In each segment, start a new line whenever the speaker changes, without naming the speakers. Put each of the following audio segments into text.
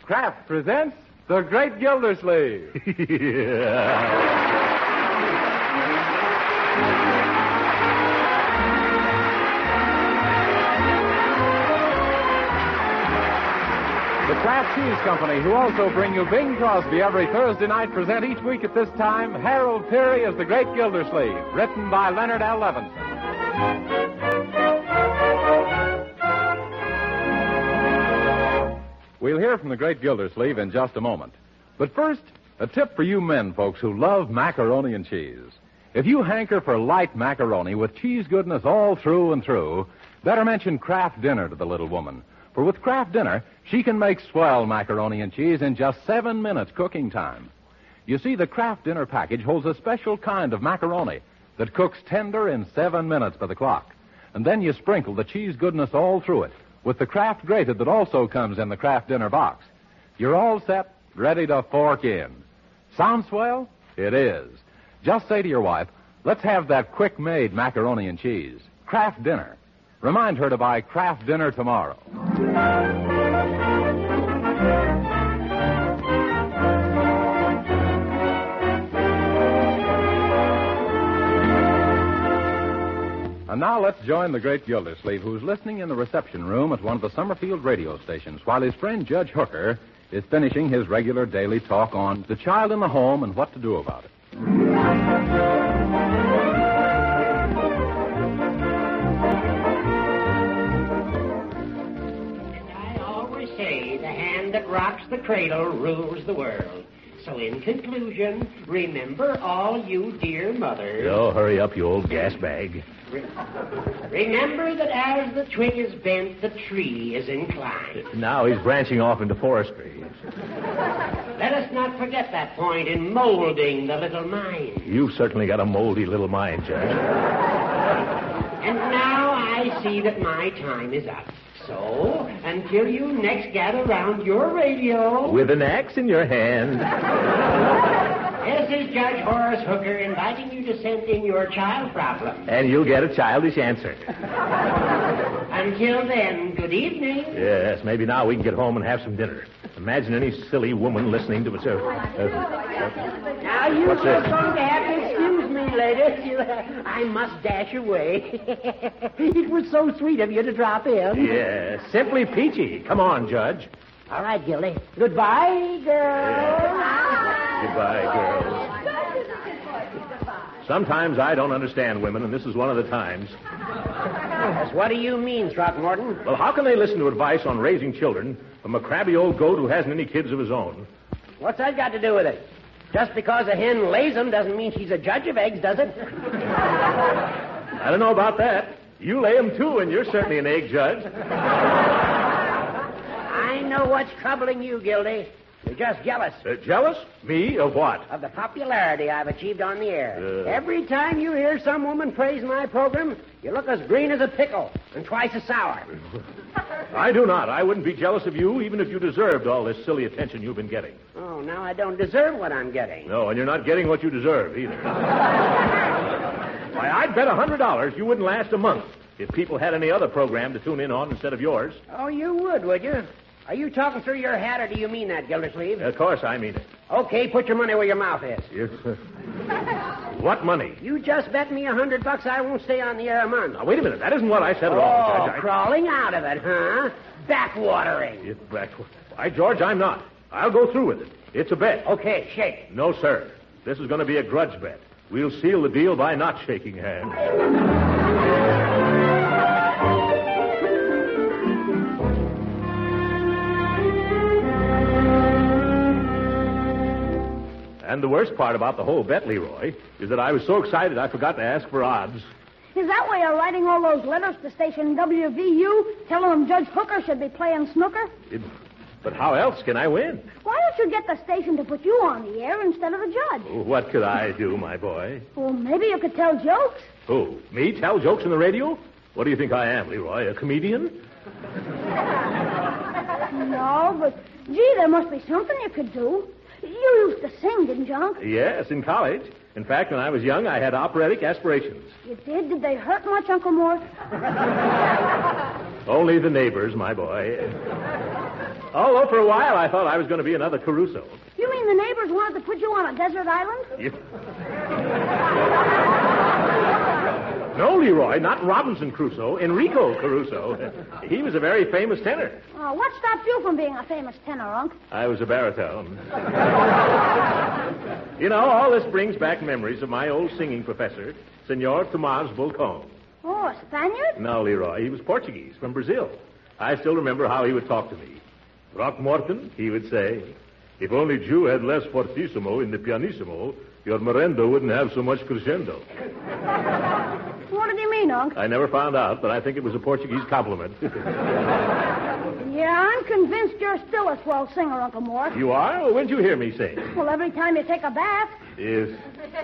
Kraft presents The Great Gildersleeve. The Kraft Cheese Company, who also bring you Bing Crosby every Thursday night, present each week at this time Harold Peary as The Great Gildersleeve, written by Leonard L. Levinson. We'll hear from The Great Gildersleeve in just a moment. But first, a tip for you men folks who love macaroni and cheese. If you hanker for light macaroni with cheese goodness all through and through, better mention Kraft Dinner to the little woman. For with Kraft Dinner, she can make swell macaroni and cheese in just 7 minutes cooking time. You see, the Kraft Dinner package holds a special kind of macaroni that cooks tender in 7 minutes by the clock. And then you sprinkle the cheese goodness all through it with the Kraft Grated that also comes in the Kraft Dinner box. You're all set, ready to fork in. Sound swell? It is. Just say to your wife, let's have that quick-made macaroni and cheese. Kraft Dinner. Remind her to buy Kraft Dinner tomorrow. And now let's join the great Gildersleeve, who's listening in the reception room at one of the Summerfield radio stations, while his friend Judge Hooker is finishing his regular daily talk on the child in the home and what to do about it.
The hand that rocks the cradle rules the world. So in conclusion, remember all you dear mothers.
Oh, hurry up, you old gas bag.
Remember that as the twig is bent, the tree is inclined.
Now he's branching off into forestry.
Let us not forget that point in molding the little mind.
You've certainly got a moldy little mind, Judge.
And now I see that my time is up. So, until you next gather round your radio...
With an axe in your hand.
This is Judge Horace Hooker inviting you to send in your child problem.
And you'll get a childish answer.
Until then, good evening.
Yes, maybe now we can get home and have some dinner. Imagine any silly woman listening to us.
Now, you are going to have to excuse me, ladies. I must dash away. It was so sweet of you to drop in.
Yeah, simply peachy. Come on, Judge.
All right, Gildy. Goodbye, girls.
Goodbye, girls. Sometimes I don't understand women, and this is one of the times.
Yes, what do you mean, Throckmorton?
Well, how can they listen to advice on raising children from a crabby old goat who hasn't any kids of his own?
What's that got to do with it? Just because a hen lays them doesn't mean she's a judge of eggs, does it?
I don't know about that. You lay them, too, and you're certainly an egg judge.
I know what's troubling you, Gildy. You're just jealous.
Jealous? Me? Of what?
Of the popularity I've achieved on the air. Every time you hear some woman praise my program, you look as green as a pickle and twice as sour.
I do not. I wouldn't be jealous of you even if you deserved all this silly attention you've been getting.
Oh, now I don't deserve what I'm getting.
No, and you're not getting what you deserve either. Why, I'd bet $100 you wouldn't last a month if people had any other program to tune in on instead of yours.
Oh, you would you? Are you talking through your hat, or do you mean that, Gildersleeve?
Of course I mean it.
Okay, put your money where your mouth is.
What money?
You just bet me $100 I won't stay on the air a month.
Now, wait a minute. That isn't what I said at all, Judge.
Crawling out of it, huh? Backwatering.
Why, George, I'm not. I'll go through with it. It's a bet.
Okay, shake.
No, sir. This is going to be a grudge bet. We'll seal the deal by not shaking hands. And the worst part about the whole bet, Leroy, is that I was so excited I forgot to ask for odds.
Is that why you're writing all those letters to station WVU, telling them Judge Hooker should be playing snooker?
But how else can I win?
Why don't you get the station to put you on the air instead of the judge?
What could I do, my boy?
Well, maybe you could tell jokes.
Who? Me tell jokes on the radio? What do you think I am, Leroy? A comedian?
No, but, gee, there must be something you could do. You used to sing, didn't you, Unc?
Yes, in college. In fact, when I was young, I had operatic aspirations.
You did? Did they hurt much, Uncle Mort?
Only the neighbors, my boy. Although for a while I thought I was going to be another Caruso.
You mean the neighbors wanted to put you on a desert island?
No, Leroy, not Robinson Crusoe, Enrico Caruso. He was a very famous tenor.
What stopped you from being a famous tenor, Unc?
I was a baritone. You know, all this brings back memories of my old singing professor, Senor Tomas Volcon.
Oh, a Spaniard?
No, Leroy, he was Portuguese from Brazil. I still remember how he would talk to me. Throckmorton, he would say, if only Jew had less fortissimo in the pianissimo, your merendo wouldn't have so much crescendo.
What did he mean, Unc?
I never found out, but I think it was a Portuguese compliment.
Yeah, I'm convinced you're still a swell singer, Uncle Mort.
You are? Well, when'd you hear me sing?
Well, every time you take a bath.
Yes.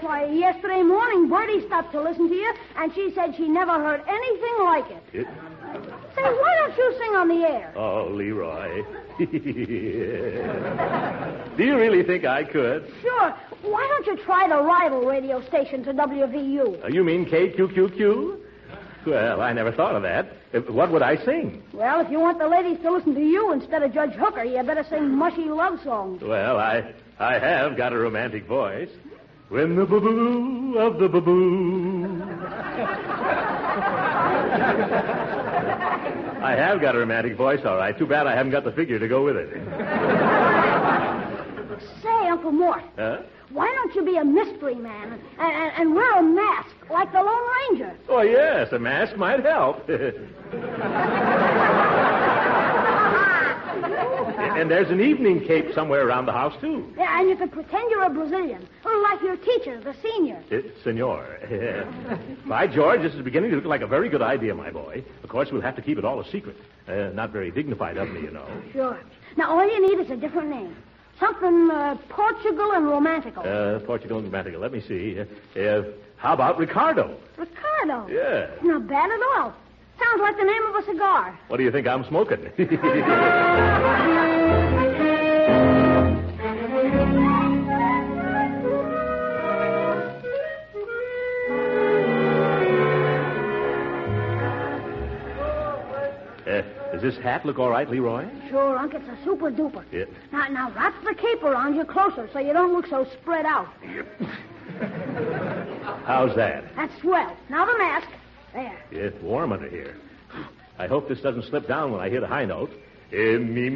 Why, yesterday morning, Bertie stopped to listen to you, and she said she never heard anything like it. Say, why don't you sing on the air?
Oh, Leroy. Do you really think I could?
Sure. Why don't you try the rival radio station to WVU?
You mean KQQQ? Well, I never thought of that. What would I sing?
Well, if you want the ladies to listen to you instead of Judge Hooker, you better sing mushy love songs.
Well, I have got a romantic voice. When the boo-boo of the boo-boo. I have got a romantic voice, all right. Too bad I haven't got the figure to go with it.
Say, Uncle Mort.
Huh?
Why don't you be a mystery man and wear a mask like the Lone Ranger?
Oh, yes, a mask might help. And there's an evening cape somewhere around the house, too.
Yeah, and you can pretend you're a Brazilian, or like your teacher, the senior.
Senor. By George, this is beginning to look like a very good idea, my boy. Of course, we'll have to keep it all a secret. Not very dignified of me, you know.
Sure. Now, all you need is a different name. Something Portugal and romantical.
Portugal and romantical. Let me see. How about Ricardo?
Ricardo?
Yeah.
Not bad at all. Sounds like the name of a cigar.
What do you think I'm smoking? Does this hat look all right, Leroy?
Sure, Unc. It's a super duper.
Yeah.
Now wrap the cape around you closer so you don't look so spread out.
How's that?
That's swell. Now the mask. There.
Yeah, it's warm under here. I hope this doesn't slip down when I hit a high note. Me.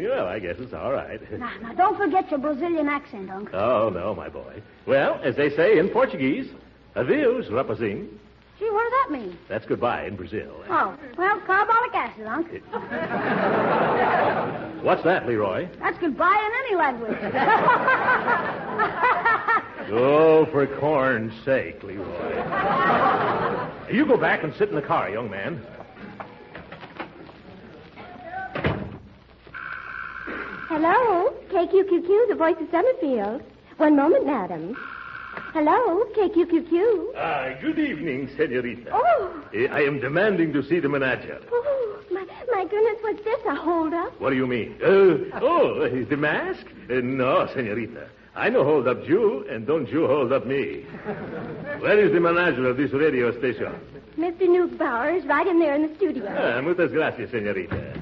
Well, I guess it's all right.
Now, don't forget your Brazilian accent, Unc.
Oh, no, my boy. Well, as they say in Portuguese, adeus, rapazinho.
Gee, what does that mean?
That's goodbye in Brazil.
Oh, well, carbolic acid, Unc.
What's that, Leroy?
That's goodbye in any language.
Oh, for corn's sake, Leroy. You go back and sit in the car, young man.
Hello, KQQQ, the voice of Summerfield. One moment, madam. Hello, KQQQ.
Good evening, senorita.
Oh.
I am demanding to see the manager.
Oh, my goodness, what's this, a hold-up?
What do you mean? The mask? No, senorita. I no hold up you, and don't you hold up me. Where is the manager of this radio station?
Mr. Newsbauer is right in there in the studio.
Muchas gracias, senorita.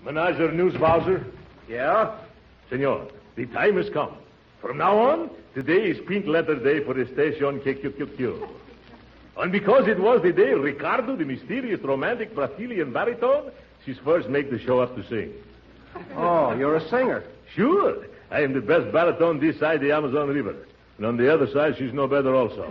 Manager Newsbauer?
Yeah?
Senor, the time has come. From now on, today is pink letter day for the station KQQQ. And because it was the day Ricardo, the mysterious romantic Brazilian baritone, she's first make the show up to sing.
Oh, you're a singer.
Sure. I am the best baritone this side the Amazon River. And on the other side, she's no better also.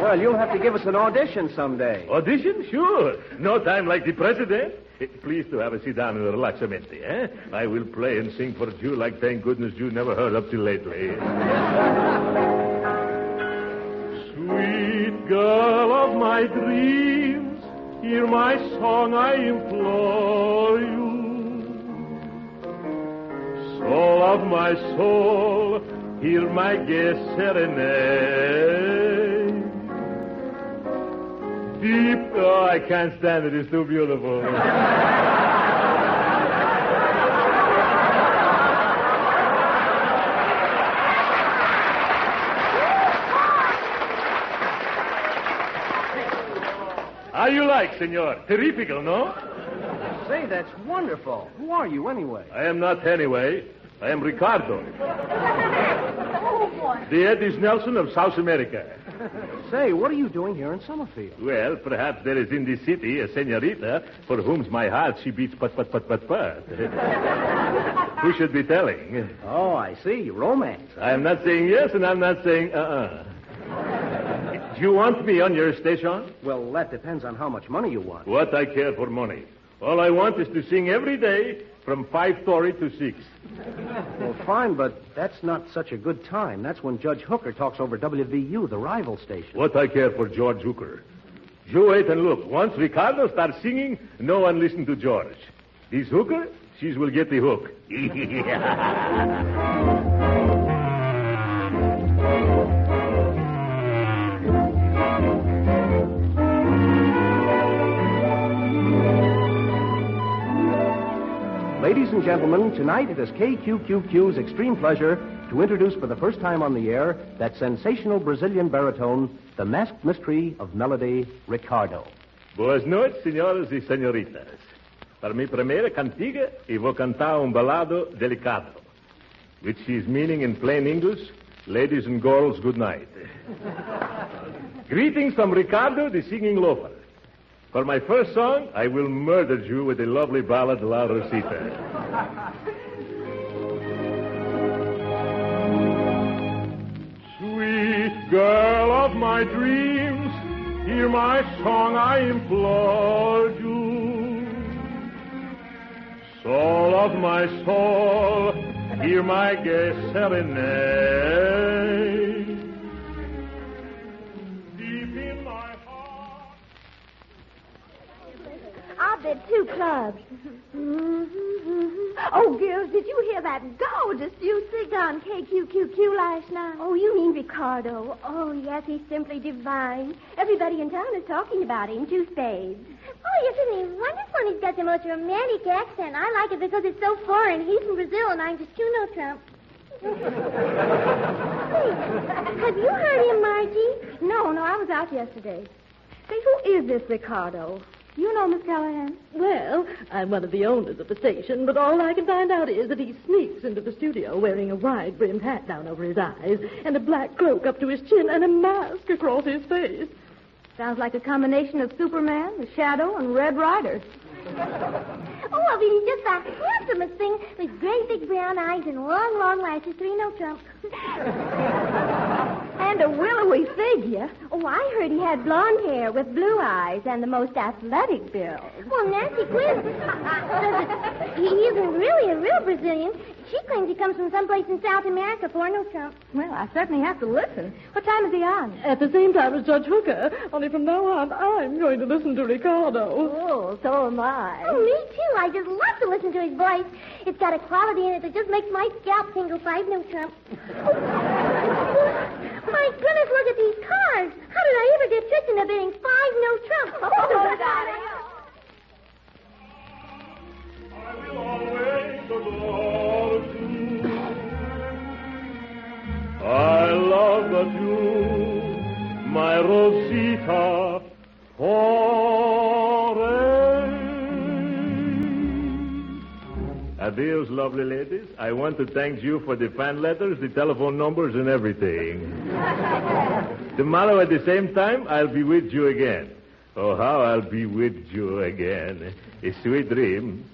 Well, you'll have to give us an audition someday.
Audition? Sure. No time like the president. Please to have a sit down and relaxamente, eh? I will play and sing for you like thank goodness you never heard up till lately. Sweet girl of my dreams, hear my song, I implore you. Soul of my soul, hear my gay serenade. Deep, oh, I can't stand it, it's too beautiful. How you like, senor? Terrifical, no?
Say, that's wonderful. Who are you, anyway?
I am not anyway. I am Ricardo.
Oh, boy.
The Eddie Nelson of South America.
Say, what are you doing here in Summerfield?
Well, perhaps there is in the city a senorita for whom my heart she beats but. Who should be telling?
Oh, I see. Romance.
I am not saying yes, and I'm not saying Do you want me on your station?
Well, that depends on how much money you want.
What I care for money. All I want is to sing every day from 5:30 to 6.
Well, fine, but that's not such a good time. That's when Judge Hooker talks over WVU, the rival station.
What I care for George Hooker. You wait and look. Once Ricardo starts singing, no one listen to George. This Hooker, she will get the hook.
Ladies and gentlemen, tonight it is KQQQ's extreme pleasure to introduce for the first time on the air that sensational Brazilian baritone, the masked mystery of melody, Ricardo.
Boas noites, senhoras e senhoritas. Para mi primeira cantiga, eu vou cantar balado delicado, which is meaning in plain English, ladies and girls, good night. Greetings from Ricardo, the singing loafer. For my first song, I will murder you with the lovely ballad La Rosita. Sweet girl of my dreams, hear my song, I implore you. Soul of my soul, hear my gay serenade. Deep in my heart.
I'll bet 2 clubs. Oh, girls, did you hear that gorgeous you sing on KQQQ last night? Oh, you mean Ricardo? Oh, yes, he's simply divine. Everybody in town is talking about him, 2 spades.
Oh, isn't he wonderful? And he's got the most romantic accent. I like it because it's so foreign. He's from Brazil, and I'm just Juno Trump. Hey, have you heard him, Margie?
No, I was out yesterday. Say, who is this Ricardo? You know, Miss Callahan?
Well, I'm one of the owners of the station, but all I can find out is that he sneaks into the studio wearing a wide-brimmed hat down over his eyes and a black cloak up to his chin and a mask across his face.
Sounds like a combination of Superman, the Shadow, and Red Rider.
Oh, well, he's just the handsomest thing with great big brown eyes and long, long lashes. No Trump.
And a willowy figure.
Oh, I heard he had blonde hair with blue eyes and the most athletic build.
Well, Nancy Quinn says that he isn't really a real Brazilian. She claims he comes from someplace in South America. No Trump.
Well, I certainly have to listen. What time is he on?
At the same time as Judge Hooker, only from now on, I'm going to listen to Ricardo.
Oh, so am I.
Oh, me too. I just love to listen to his voice. It's got a quality in it that just makes my scalp tingle. No Trump. My goodness, look at these cards. How did I ever get tricked into bidding 5 no Trump?
I will always adore you. I love you, my Rosita, forever. Adios, lovely ladies. I want to thank you for the fan letters, the telephone numbers, and everything. Tomorrow at the same time, I'll be with you again. Oh, how I'll be with you again. A sweet dream.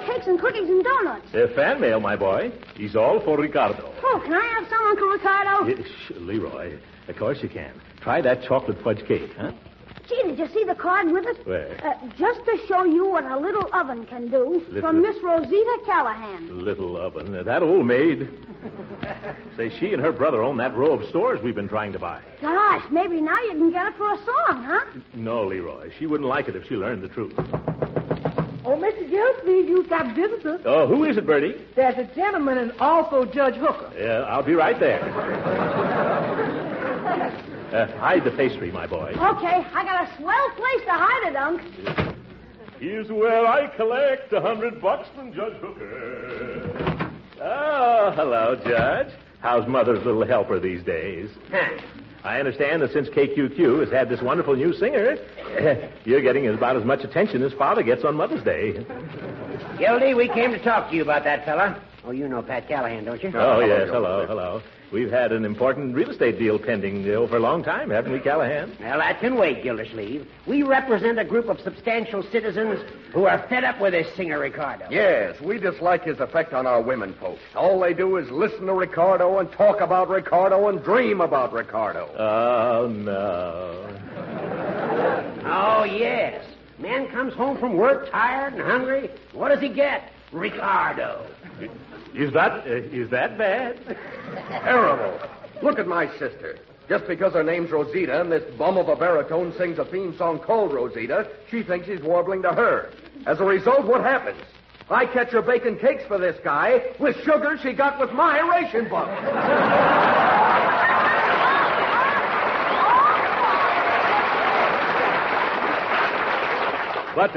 Cakes and cookies and donuts.
Fan mail, my boy. He's all for Ricardo.
Oh, can I have some, Uncle Ricardo?
Leroy, of course you can. Try that chocolate fudge cake, huh?
Gee, did you see the card with it?
Where?
Just to show you what a little oven can do. From Miss Rosita Callahan.
Little oven. That old maid. Say, she and her brother own that row of stores we've been trying to buy.
Gosh, maybe now you can get it for a song, huh?
No, Leroy. She wouldn't like it if she learned the truth.
Oh, Mr. Gillespie, you've got visitors.
Oh, who is it, Bertie?
There's a gentleman and also Judge Hooker.
Yeah, I'll be right there. Hide the pastry, my boy.
Okay, I got a swell place to hide it, Unc.
Here's where I collect $100 from Judge Hooker. Oh, hello, Judge. How's Mother's little helper these days? I understand that since KQQ has had this wonderful new singer, you're getting about as much attention as Father gets on Mother's Day.
Gildy, we came to talk to you about that fella. Oh, you know Pat Callahan, don't you?
Oh, yes. Hello. We've had an important real estate deal pending for a long time, haven't we, Callahan?
Well, that can wait, Gildersleeve. We represent a group of substantial citizens who are fed up with this singer, Ricardo.
Yes, we dislike his effect on our women folks. All they do is listen to Ricardo and talk about Ricardo and dream about Ricardo.
Oh, no.
Oh, yes. Man comes home from work tired and hungry. What does he get? Ricardo.
Is that bad?
Terrible. Look at my sister. Just because her name's Rosita and this bum of a baritone sings a theme song called Rosita, she thinks he's warbling to her. As a result, what happens? I catch her baking cakes for this guy with sugar she got with my ration book.
But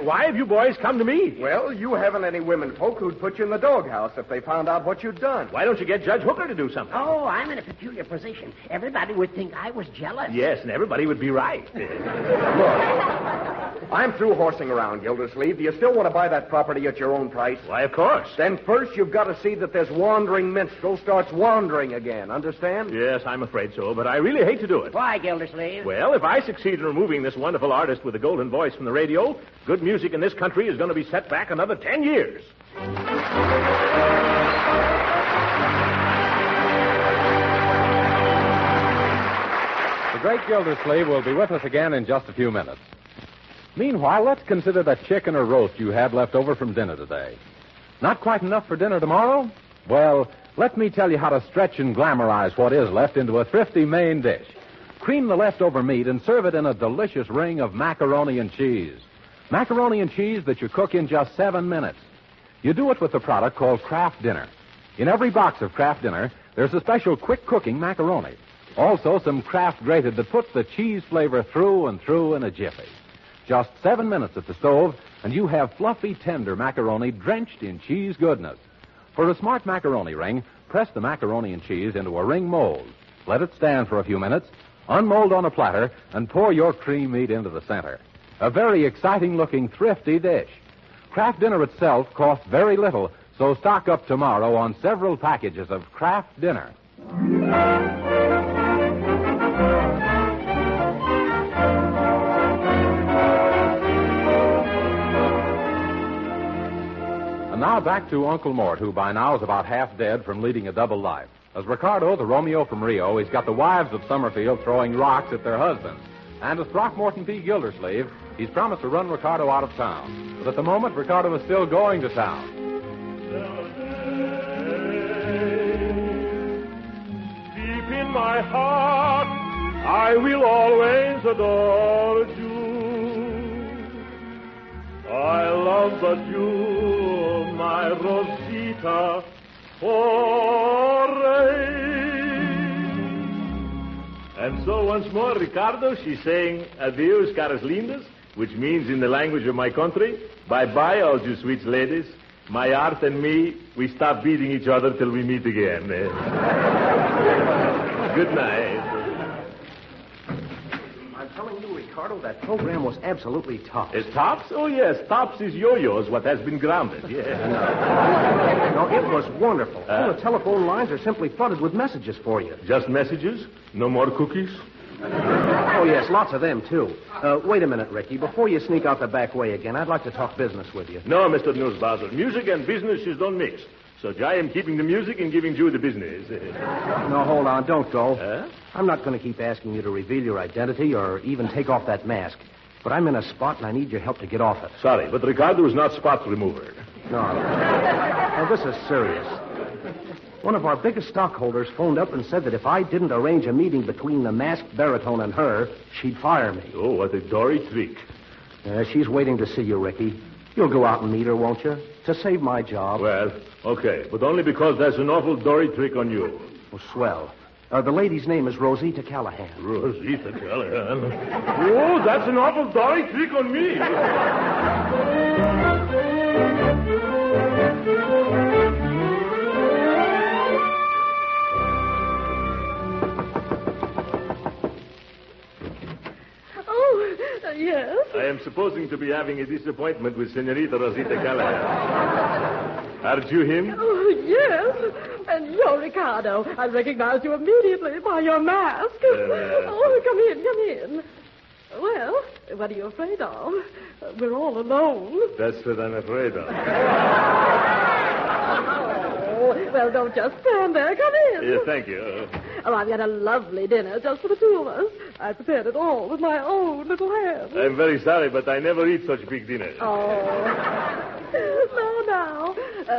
why have you boys come to me?
Well, you haven't any women folk who'd put you in the doghouse if they found out what you'd done.
Why don't you get Judge Hooker to do something?
Oh, I'm in a peculiar position. Everybody would think I was jealous.
Yes, and everybody would be right.
Look, I'm through horsing around, Gildersleeve. Do you still want to buy that property at your own price?
Why, of course.
Then first you've got to see that this wandering minstrel starts wandering again. Understand?
Yes, I'm afraid so, but I really hate to do it.
Why, Gildersleeve?
Well, if I succeed in removing this wonderful artist with the golden voice from the radio, good music in this country is going to be set back another 10 years.
The great Gildersleeve will be with us again in just a few minutes. Meanwhile, let's consider that chicken or roast you had left over from dinner today. Not quite enough for dinner tomorrow? Well, let me tell you how to stretch and glamorize what is left into a thrifty main dish. Cream the leftover meat and serve it in a delicious ring of macaroni and cheese. Macaroni and cheese that you cook in just 7 minutes. You do it with a product called Kraft Dinner. In every box of Kraft Dinner, there's a special quick-cooking macaroni. Also, some Kraft grated that puts the cheese flavor through and through in a jiffy. Just 7 minutes at the stove, and you have fluffy, tender macaroni drenched in cheese goodness. For a smart macaroni ring, press the macaroni and cheese into a ring mold. Let it stand for a few minutes, unmold on a platter, and pour your cream meat into the center. A very exciting-looking, thrifty dish. Kraft Dinner itself costs very little, so stock up tomorrow on several packages of Kraft Dinner. And now back to Uncle Mort, who by now is about half dead from leading a double life. As Ricardo, the Romeo from Rio, he's got the wives of Summerfield throwing rocks at their husbands. And as Throckmorton P. Gildersleeve, he's promised to run Ricardo out of town. But at the moment, Ricardo is still going to town.
Deep in my heart, I will always adore you. I love but you, my Rosita, And so once more, Ricardo, she's saying adios, caras lindas, which means in the language of my country, bye-bye, all you sweet ladies. My art and me, we stop beating each other till we meet again. Good night.
I'm telling you, Ricardo, that program was absolutely tops.
Is tops? Oh, yes, tops is yo-yos, what has been grounded. Yeah.
No, it was wonderful. All the telephone lines are simply flooded with messages for you.
Just messages? No more cookies?
Oh, yes, lots of them, too. Wait a minute, Ricky. Before you sneak out the back way again, I'd like to talk business with you.
No, Mr. Newsbuzzer. Music and business is don't mix. So I am keeping the music and giving you the business.
No, hold on. Don't go.
Huh?
I'm not going to keep asking you to reveal your identity or even take off that mask. But I'm in a spot and I need your help to get off it.
Sorry, but Ricardo is not spot remover.
No. Now, this is serious. One of our biggest stockholders phoned up and said that if I didn't arrange a meeting between the masked baritone and her, she'd fire me.
Oh, what a dory trick.
She's waiting to see you, Ricky. You'll go out and meet her, won't you? To save my job.
Well, okay, but only because there's an awful dory trick on you.
Oh, swell. The lady's name is Rosita Callahan.
Rosita Callahan? Oh, that's an awful dory trick on me. I am supposing to be having a disappointment with Senorita Rosita Callahan. Aren't you him?
Oh, yes. And you're Ricardo. I recognized you immediately by your mask. Oh, come in. Well, what are you afraid of? We're all alone.
That's what I'm afraid of.
Oh, well, don't just stand there. Come in.
Yeah, thank you.
Oh, I've got a lovely dinner just for the two of us. I prepared it all with my own little hands.
I'm very sorry, but I never eat such big dinners.
Oh. Now.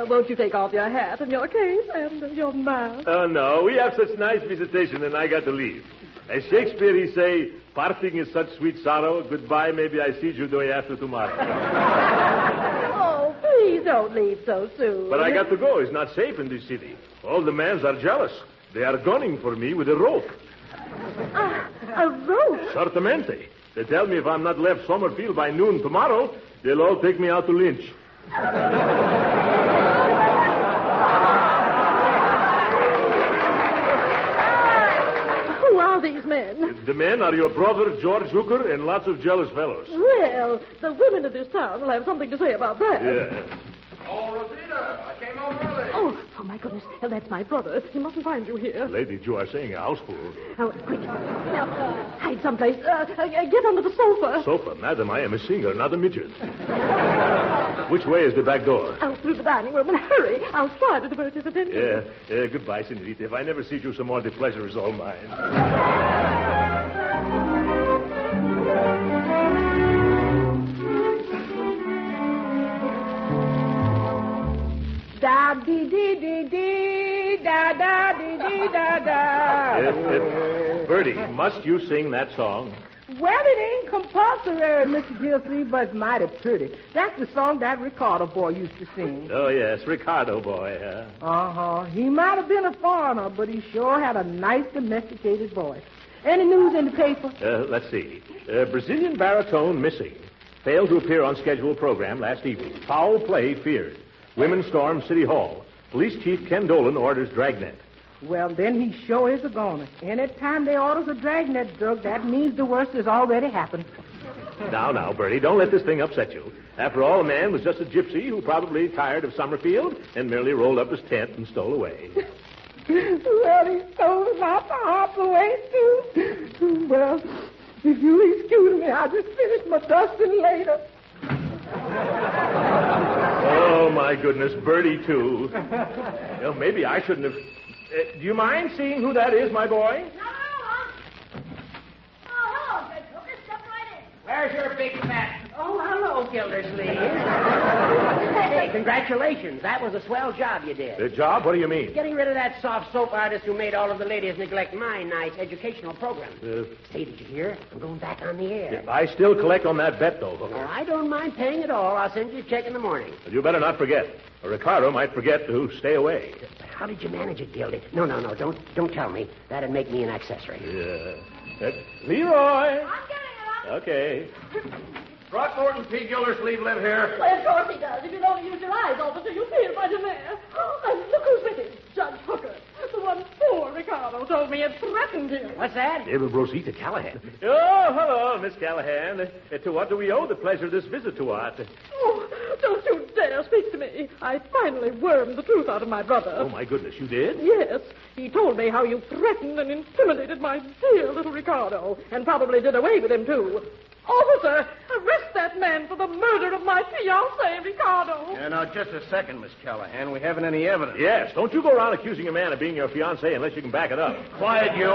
Won't you take off your hat and your case and your mask?
Oh, no. We have such nice visitation, and I got to leave. As Shakespeare, he say, parting is such sweet sorrow. Goodbye, maybe I see you day after tomorrow.
Oh, please don't leave so soon.
But I got to go. It's not safe in this city. All the mans are jealous. They are gunning for me with a rope.
A rope?
Certamente. They tell me if I'm not left Summerfield by noon tomorrow, they'll all take me out to lynch.
Who are these men?
The men are your brother, George Hooker, and lots of jealous fellows.
Well, the women of this town will have something to say about that.
Yeah.
Oh, Rosita, I came home early.
Oh, my goodness. That's my brother. He mustn't find you here.
Lady, you are saying a houseful.
Oh, quick. Now, hide someplace. Get under the sofa.
Sofa? Madam, I am a singer, not a midget. Which way is the back door?
Out through the dining room and hurry. I'll try to divert his attention.
Yeah. Goodbye, senorita. If I never see you some more, the pleasure is all mine.
Da dee dee dee dee da da dee dee da da.
Bertie, must you sing that song?
Well, it ain't compulsory, Mr. Gilsey, but it's mighty pretty. That's the song that Ricardo boy used to sing.
Oh, yes, Ricardo boy, huh?
Uh-huh. He might have been a foreigner, but he sure had a nice domesticated voice. Any news in the paper?
Let's see. Brazilian baritone missing. Failed to appear on scheduled program last evening. Foul play feared. Women storm City Hall. Police Chief Ken Dolan orders dragnet.
Well, then he sure is a goner. Anytime they orders a dragnet drug, that means the worst has already happened.
Now, Bertie, don't let this thing upset you. After all, the man was just a gypsy who probably tired of Summerfield and merely rolled up his tent and stole away.
Well, he stole about the half away, too. Well, if you'll excuse me, I'll just finish my dusting later.
Oh, my goodness, Bertie, too. Well, maybe I shouldn't have... do you mind seeing who that is, my boy?
No. Oh, hello, Fred Hooker. Step right in.
Where's your big fat... Oh, hello, Gildersleeve. Hey, congratulations. That was a swell job you did.
The job? What do you mean?
Getting rid of that soft soap artist who made all of the ladies neglect my nice educational program. Say, did you hear? I'm going back on the air.
I still collect on that bet, though, Hooker.
Oh, I don't mind paying it all. I'll send you a check in the morning.
But you better not forget. Or Ricardo might forget to stay away.
How did you manage it, Gildy? No. Don't tell me. That'd make me an accessory.
Yeah. Leroy.
I'm getting it.
Okay.
Throckmorton P. Gildersleeve live here.
Well, of course he does. If you don't use your eyes, officer, you'll see it right in there. Oh, and look who's with him. Judge Hooker. The one poor Ricardo told me had threatened him.
What's that?
Rosita Callahan.
Oh, hello, Miss Callahan. To what do we owe the pleasure of this visit to us?
Oh, don't you dare speak to me. I finally wormed the truth out of my brother.
Oh, my goodness, you did?
Yes. He told me how you threatened and intimidated my dear little Ricardo, and probably did away with him, too. Officer, arrest that man for the murder of my fiancé, Ricardo.
Yeah, now, just a second, Miss Callahan. We haven't any evidence.
Yes, don't you go around accusing a man of being your fiancé unless you can back it up.
Quiet, you.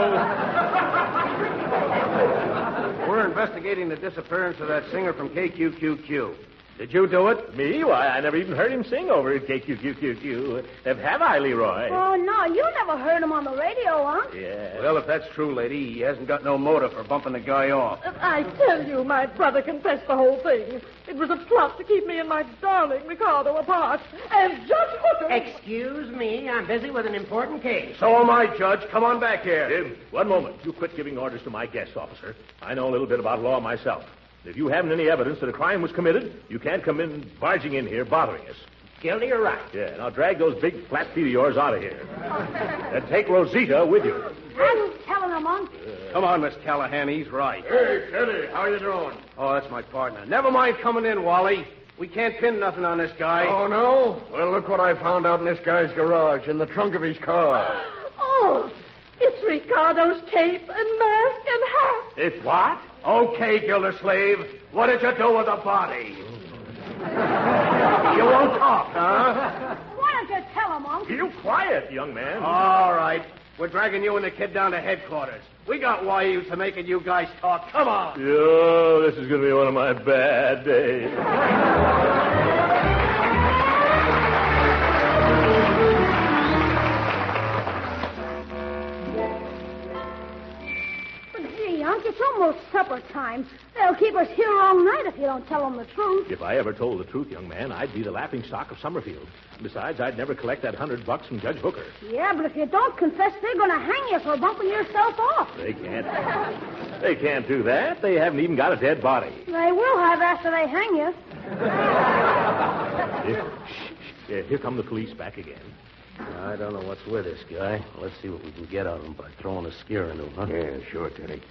We're investigating the disappearance of that singer from KQQQ. Did you do it?
Me? Why, I never even heard him sing over at KQQQ. Have I, Leroy?
Oh, no, you never heard him on the radio, huh?
Yeah.
Well, if that's true, lady, he hasn't got no motive for bumping the guy off.
I tell you, my brother confessed the whole thing. It was a plot to keep me and my darling Ricardo apart. And Judge Hooker...
Excuse me, I'm busy with an important case.
So am I, Judge. Come on back here.
One moment. You quit giving orders to my guests, officer. I know a little bit about law myself. If you haven't any evidence that a crime was committed, you can't come in barging in here bothering us.
Gildy, you're right.
Yeah, now drag those big flat feet of yours out of here. And take Rosita with you.
I'm telling him, Unc.
Come on, Miss Callahan. He's right.
Hey, Teddy, how you doing?
Oh, that's my partner. Never mind coming in, Wally. We can't pin nothing on this guy.
Oh, no? Well, look what I found out in this guy's garage, in the trunk of his car.
Oh, it's Ricardo's cape and mask and hat.
It's what?
Okay, Gildersleeve. What did you do with the body? You won't talk, huh?
Why don't you tell him, Unc?
You quiet, young man.
All right. We're dragging you and the kid down to headquarters. We got wires to making you guys talk. Come on.
Oh, this is going to be one of my bad days.
But gee, Unc, it's almost supper time. They'll keep us here all night if you don't tell them the truth.
If I ever told the truth, young man, I'd be the laughingstock of Summerfield. Besides, I'd never collect that $100 from Judge Hooker.
Yeah, but if you don't confess, they're going to hang you for bumping yourself off.
They can't. They can't do that. They haven't even got a dead body.
They will have after they hang you.
Yeah, here come the police back again.
I don't know what's with this guy. Let's see what we can get out of him by throwing a scare into him, huh?
Yeah, sure, Teddy.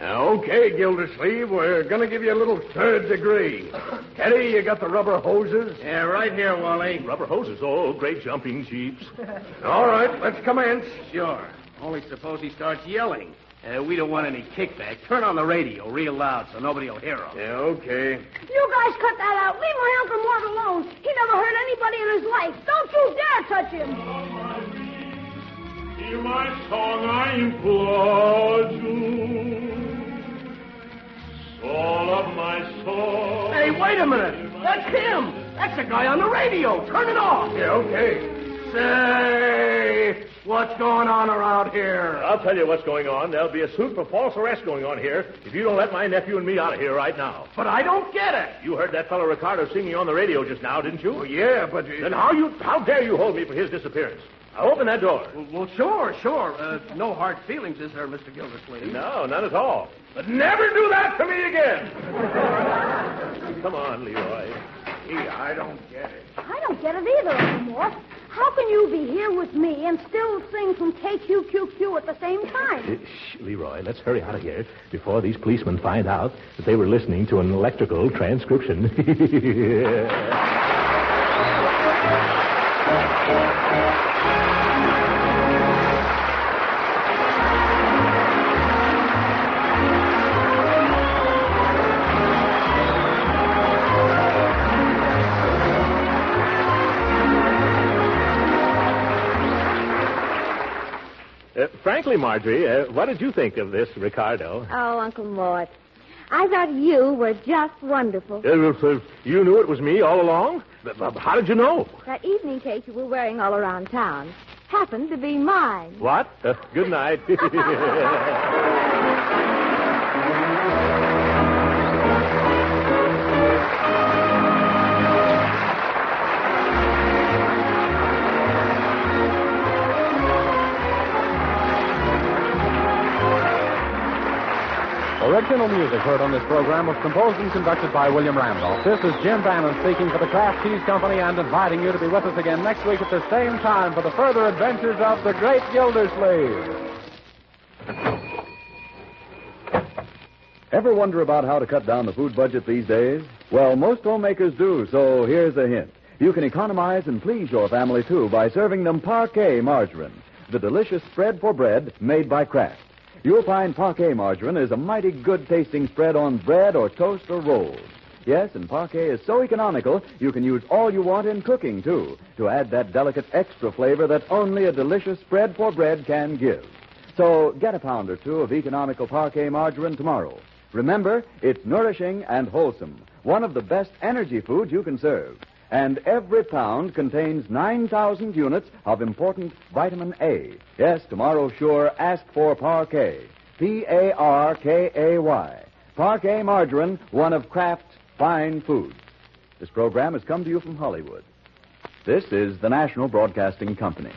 Okay, Gildersleeve, we're going to give you a little third degree. Teddy, you got the rubber hoses?
Yeah, right here, Wally.
Rubber hoses. Oh, great jumping jeeps.
All right, let's commence.
Sure. Only suppose he starts yelling. We don't want any kickback. Turn on the radio real loud so nobody will hear him.
Yeah, okay.
You guys cut that out. Leave my Uncle Mort alone. He never hurt anybody in his life. Don't you dare touch him.
Hear my song, I implore you. Soul of my soul.
Hey, wait a minute. That's him. That's the guy on the radio. Turn it off.
Yeah, okay.
Say, what's going on around here?
I'll tell you what's going on. There'll be a suit for false arrest going on here if you don't let my nephew and me out of here right now.
But I don't get it.
You heard that fellow Ricardo singing on the radio just now, didn't you?
Oh, yeah, but...
Then how dare you hold me for his disappearance? Now open that door.
Well, sure. No hard feelings, is there, Mr. Gildersleeve?
No, none at all. But never do that to me again. Come on, Leroy.
Gee, I don't get it.
I don't get it either, Uncle Mort. How can you be here with me and still sing from KQQQ at the same time?
Shh, Leroy, let's hurry out of here before these policemen find out that they were listening to an electrical transcription. Frankly, Marjorie, what did you think of this, Ricardo?
Oh, Uncle Mort, I thought you were just wonderful.
You knew it was me all along? How did you know?
That evening cake you were wearing all around town happened to be mine.
What? Good night.
Original music heard on this program was composed and conducted by William Randolph. This is Jim Bannon speaking for the Kraft Cheese Company and inviting you to be with us again next week at the same time for the further adventures of the Great Gildersleeve.
Ever wonder about how to cut down the food budget these days? Well, most homemakers do, so here's a hint. You can economize and please your family, too, by serving them Parquet margarine, the delicious spread for bread made by Kraft. You'll find Parquet margarine is a mighty good-tasting spread on bread or toast or rolls. Yes, and Parquet is so economical, you can use all you want in cooking, too, to add that delicate extra flavor that only a delicious spread for bread can give. So get a pound or two of economical Parquet margarine tomorrow. Remember, it's nourishing and wholesome, one of the best energy foods you can serve. And every pound contains 9,000 units of important vitamin A. Yes, tomorrow sure, ask for Parquet. Parkay. Parquet margarine, one of Kraft's fine foods. This program has come to you from Hollywood. This is the National Broadcasting Company.